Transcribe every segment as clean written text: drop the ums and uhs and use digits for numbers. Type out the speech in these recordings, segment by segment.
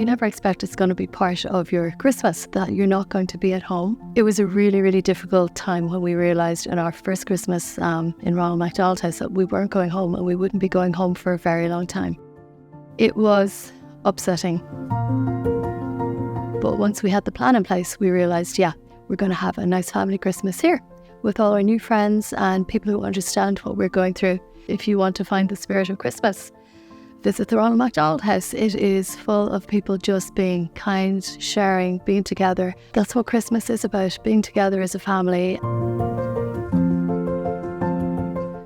You never expect it's going to be part of your Christmas, that you're not going to be at home. It was a really, really difficult time when we realised in our first Christmas in Ronald McDonald House that we weren't going home, and we wouldn't be going home for a very long time. It was upsetting. But once we had the plan in place, we realised, yeah, we're going to have a nice family Christmas here with all our new friends and people who understand what we're going through. If you want to find the spirit of Christmas, visit the Ronald McDonald House. It is full of people just being kind, sharing, being together. That's what Christmas is about, being together as a family.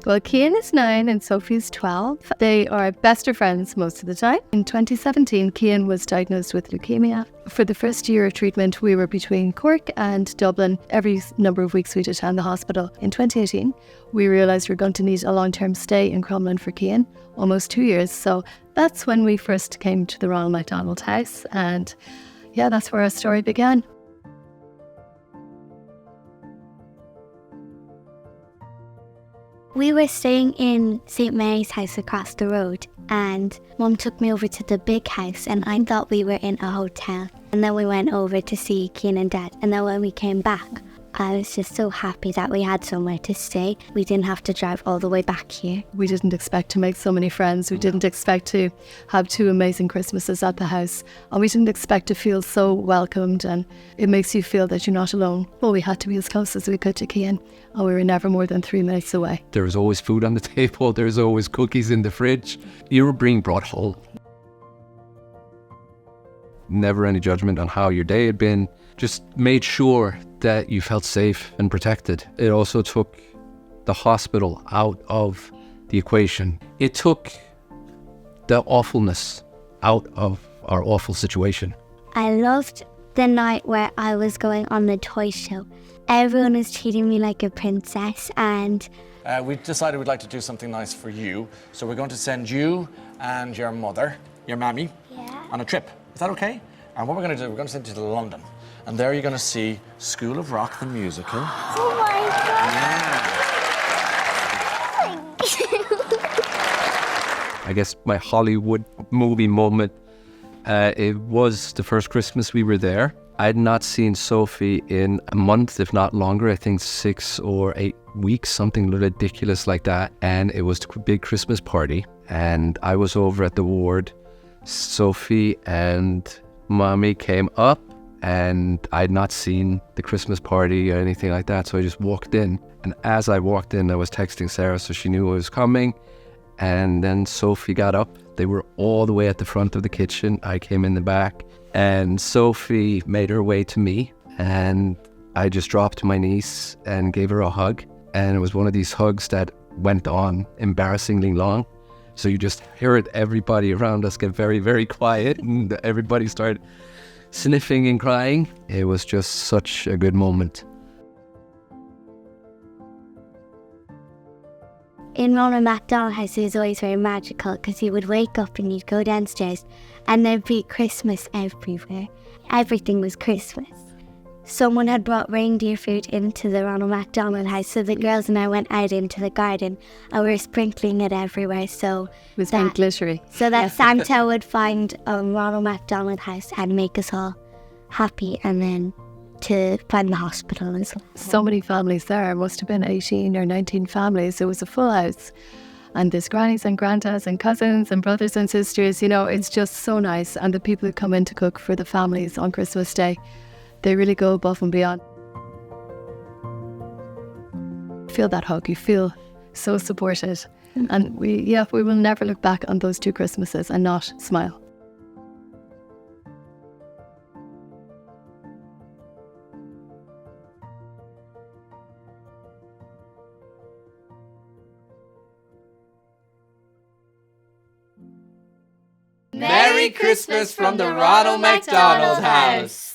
Well, Cian is 9 and Sophie's 12. They are best of friends most of the time. In 2017, Cian was diagnosed with leukemia. For the first year of treatment, we were between Cork and Dublin. Every number of weeks we'd attend the hospital. In 2018, we realised we were going to need a long-term stay in Crumlin for Cian, almost 2 years. So that's when we first came to the Ronald McDonald House. And yeah, that's where our story began. We were staying in St. Mary's house across the road, and Mum took me over to the big house, and I thought we were in a hotel. And then we went over to see Cian and Dad, and then when we came back, I was just so happy that we had somewhere to stay. We didn't have to drive all the way back here. We didn't expect to make so many friends. We didn't expect to have 2 amazing Christmases at the house. And we didn't expect to feel so welcomed, and it makes you feel that you're not alone. Well, we had to be as close as we could to Cian, and we were never more than 3 minutes away. There was always food on the table. There was always cookies in the fridge. You were being brought home. Never any judgment on how your day had been. Just made sure that you felt safe and protected. It also took the hospital out of the equation. It took the awfulness out of our awful situation. I loved the night where I was going on the toy show. Everyone was treating me like a princess, and we decided we'd like to do something nice for you. So we're going to send you and your mother, your mammy, on a trip. Is that okay? And what we're going to do, we're going to send you to London. And there you're going to see School of Rock, the musical. oh my God! I guess my Hollywood movie moment, it was the first Christmas we were there. I had not seen Sophie in a month, if not longer. I think 6 or 8 weeks, something ridiculous like that. And it was a big Christmas party. And I was over at the ward. Sophie and Mommy came up, and I had not seen the Christmas party or anything like that. So I just walked in. And as I walked in, I was texting Sarah, so she knew I was coming. And then Sophie got up. They were all the way at the front of the kitchen. I came in the back, and Sophie made her way to me, and I just dropped to my knees and gave her a hug. And it was one of these hugs that went on embarrassingly long. So you just heard everybody around us get very, very quiet, and everybody started sniffing and crying. It was just such a good moment. In Ronald McDonald House, it was always very magical because you would wake up and you'd go downstairs and there'd be Christmas everywhere. Everything was Christmas. Someone had brought reindeer food into the Ronald McDonald House, so the girls and I went out into the garden and we were sprinkling it everywhere. So It was very glittery. So that Santa would find a Ronald McDonald House and make us all happy, and then to find the hospital as well. So many families there. It must have been 18 or 19 families. It was a full house. And there's grannies and granddads and cousins and brothers and sisters. You know, it's just so nice. And the people who come in to cook for the families on Christmas Day, they really go above and beyond. Feel that hug. You feel so supported. And we will never look back on those 2 Christmases and not smile. Merry Christmas from the Ronald McDonald House.